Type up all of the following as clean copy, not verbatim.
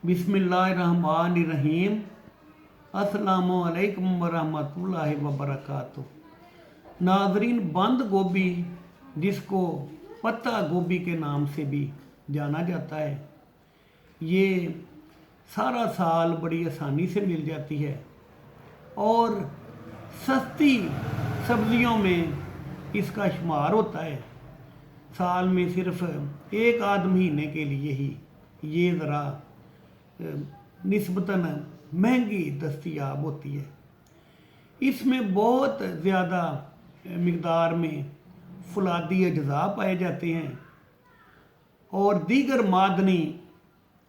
बिस्मिल्लाहिर्रहमानिर्रहीम। अस्सलामुअलैकुम वरहमतुल्लाहि वबरकातुहू। नाजरीन, बंद गोभी जिसको पत्ता गोभी के नाम से भी जाना जाता है, ये सारा साल बड़ी आसानी से मिल जाती है और सस्ती सब्जियों में इसका शुमार होता है। साल में सिर्फ एक आध महीने के लिए ही ये ज़रा निस्बतन महंगी दस्तयाब होती है। इसमें बहुत ज़्यादा मिक़दार में फुलादी अज्जा पाए जाते हैं और दीगर मादनी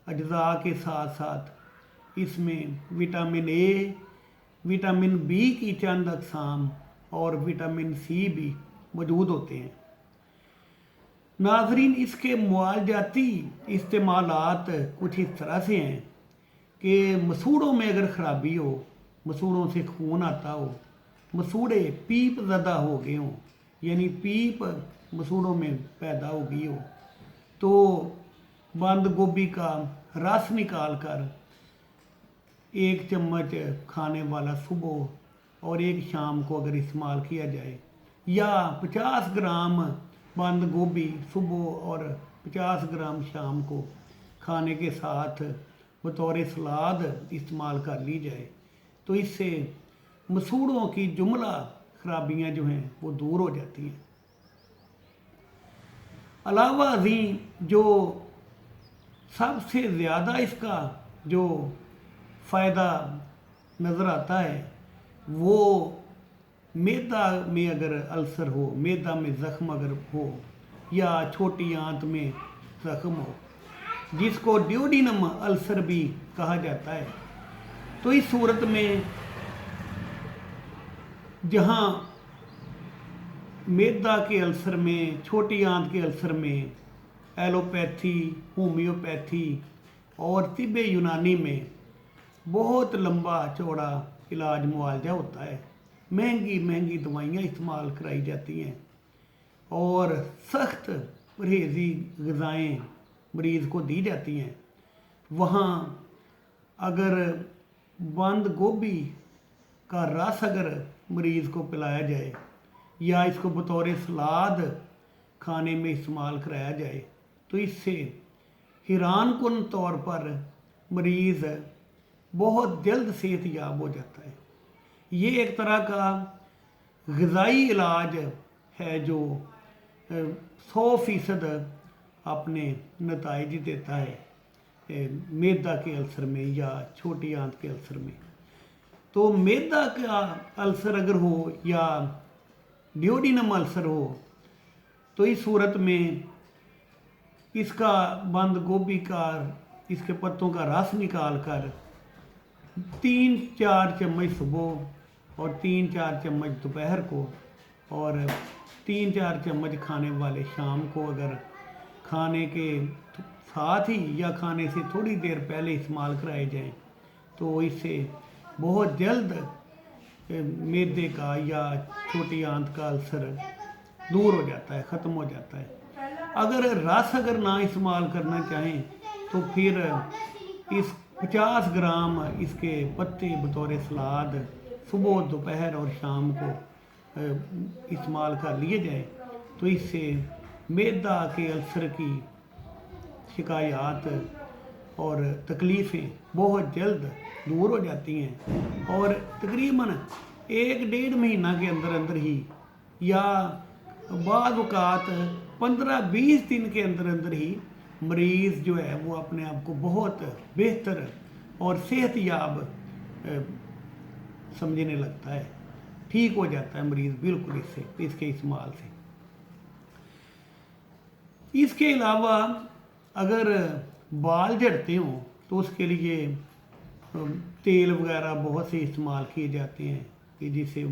अज्जा के साथ साथ इसमें विटामिन ए, विटामिन बी की चंद अक़साम और विटामिन सी भी मौजूद होते हैं। नाजरीन, इसके मुआवजाती इस्तेमालात कुछ इस तरह से हैं कि मसूड़ों में अगर ख़राबी हो, मसूड़ों से खून आता हो, मसूड़े पीप ज़दा हो गए हों, यानी पीप मसूड़ों में पैदा हो गई हो, तो बंद गोभी का रस निकाल कर 1 चम्मच खाने वाला सुबह और 1 शाम को अगर इस्तेमाल किया जाए, या 50 ग्राम बंद गोभी सुबह और 50 ग्राम शाम को खाने के साथ बतौर सलाद इस्तेमाल कर ली जाए, तो इससे मसूड़ों की जुमला खराबियां जो हैं वो दूर हो जाती हैं। अलावा भी जो सबसे ज़्यादा इसका जो फ़ायदा नज़र आता है वो मैदा में अगर अल्सर हो, मैदा में ज़ख्म अगर हो या छोटी आंत में ज़ख्म हो, जिसको ड्यूडिनम अल्सर भी कहा जाता है, तो इस सूरत में जहाँ मैदा के अल्सर में, छोटी आंत के अल्सर में एलोपैथी, होम्योपैथी और तिब्ब यूनानी में बहुत लंबा चौड़ा इलाज मुआवजा होता है। महंगी महंगी दवाइयाँ इस्तेमाल कराई जाती हैं और सख्त परहेज़ी ग़िज़ाएँ मरीज़ को दी जाती हैं। वहाँ अगर बंद गोभी का रस अगर मरीज़ को पिलाया जाए या इसको बतौर सलाद खाने में इस्तेमाल कराया जाए, तो इससे हैरानकुन तौर पर मरीज़ बहुत जल्द सेहतयाब हो जाता है। ये एक तरह का ग़िज़ाई इलाज है जो 100% अपने नताइज देता है मैदा के अल्सर में या छोटी आंत के अल्सर में। तो मैदा का अल्सर अगर हो या ड्यूडिनम अल्सर हो, तो इस सूरत में इसका बंद गोभी का, इसके पत्तों का रस निकाल कर 3-4 चम्मच सुबह और 3-4 चम्मच दोपहर को और 3-4 चम्मच खाने वाले शाम को अगर खाने के साथ ही या खाने से थोड़ी देर पहले इस्तेमाल कराए जाएं, तो इससे बहुत जल्द मैदे का या छोटी आंत का अल्सर दूर हो जाता है, ख़त्म हो जाता है। अगर रस अगर ना इस्तेमाल करना चाहें तो फिर इस 50 ग्राम इसके पत्ते बतौर सलाद सुबह, दोपहर और शाम को इस्तेमाल कर लिए जाए, तो इससे मैदा के अल्सर की शिकायत और तकलीफ़ें बहुत जल्द दूर हो जाती हैं और तकरीबन 1-1.5 महीना के अंदर अंदर ही या बाद औक़ात 15-20 दिन के अंदर अंदर ही मरीज़ जो है वो अपने आप को बहुत बेहतर और सेहतयाब समझने लगता है, ठीक हो जाता है मरीज़ बिल्कुल इसके इस्तेमाल से। इसके अलावा अगर बाल झड़ते हों तो उसके लिए तेल वगैरह बहुत से इस्तेमाल किए जाते हैं कि जिससे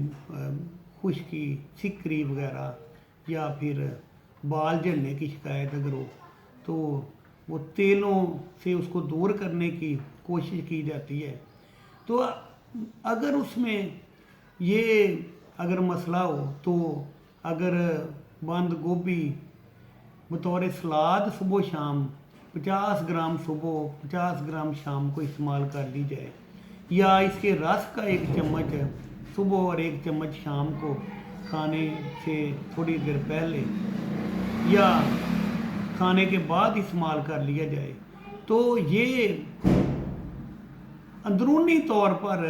खुश्की, सिकरी वगैरह या फिर बाल झड़ने की शिकायत अगर हो तो वो तेलों से उसको दूर करने की कोशिश की जाती है। तो अगर उसमें ये अगर मसला हो तो अगर बंद गोभी बतौर सलाद सुबह शाम 50 ग्राम सुबह 50 ग्राम शाम को इस्तेमाल कर ली जाए, या इसके रस का 1 चम्मच सुबह और 1 चम्मच शाम को खाने से थोड़ी देर पहले या खाने के बाद इस्तेमाल कर लिया जाए, तो ये अंदरूनी तौर पर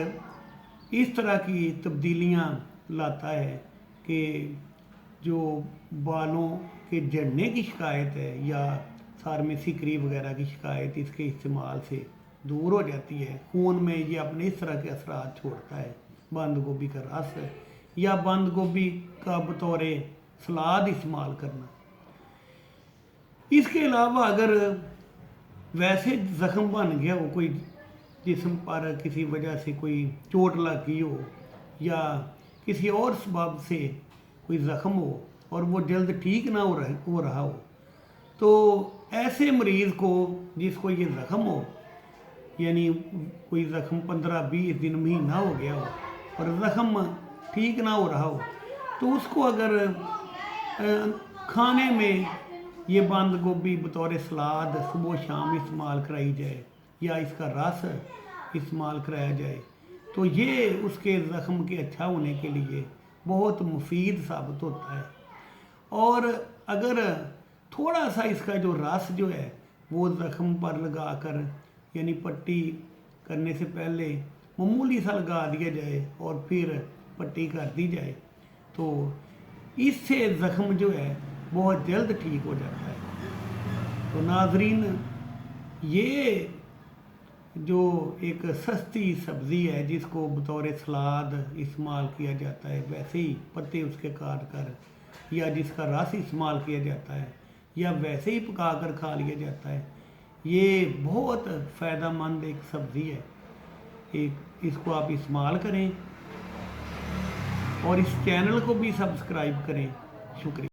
इस तरह की तब्दीलियां लाता है कि जो बालों के झड़ने की शिकायत है या सर में सिकरी वगैरह की शिकायत इसके इस्तेमाल से दूर हो जाती है। खून में ये अपने इस तरह के असरात छोड़ता है। बंद गोभी का रस या बंद गोभी का बतौर सलाद इस्तेमाल करना। इसके अलावा अगर वैसे ज़ख्म बन गया हो, कोई जिस्म पर किसी वजह से कोई चोट लगी हो या किसी और सबब से कोई ज़ख्म हो और वो जल्द ठीक ना हो रहा हो, तो ऐसे मरीज़ को जिसको ये ज़ख्म हो, यानी कोई ज़ख्म 15-20 दिन महीना हो गया हो और ज़ख्म ठीक ना हो रहा हो, तो उसको अगर खाने में ये बंद गोभी बतौर सलाद सुबह शाम इस्तेमाल कराई जाए या इसका रस इस्तेमाल कराया जाए, तो ये उसके ज़ख्म के अच्छा होने के लिए बहुत मुफीद साबित होता है। और अगर थोड़ा सा इसका जो रस जो है वो ज़ख्म पर लगा कर, यानी पट्टी करने से पहले मामूली सा लगा दिया जाए और फिर पट्टी कर दी जाए, तो इससे ज़ख्म जो है बहुत जल्द ठीक हो जाता है। तो नाज़रीन, ये जो एक सस्ती सब्ज़ी है जिसको बतौर सलाद इस्तेमाल किया जाता है, वैसे ही पत्ते उसके काट कर, या जिसका रस इस्तेमाल किया जाता है, या वैसे ही पका कर खा लिया जाता है, ये बहुत फ़ायदेमंद एक सब्ज़ी है। इसको आप इस्तेमाल करें और इस चैनल को भी सब्सक्राइब करें। शुक्रिया।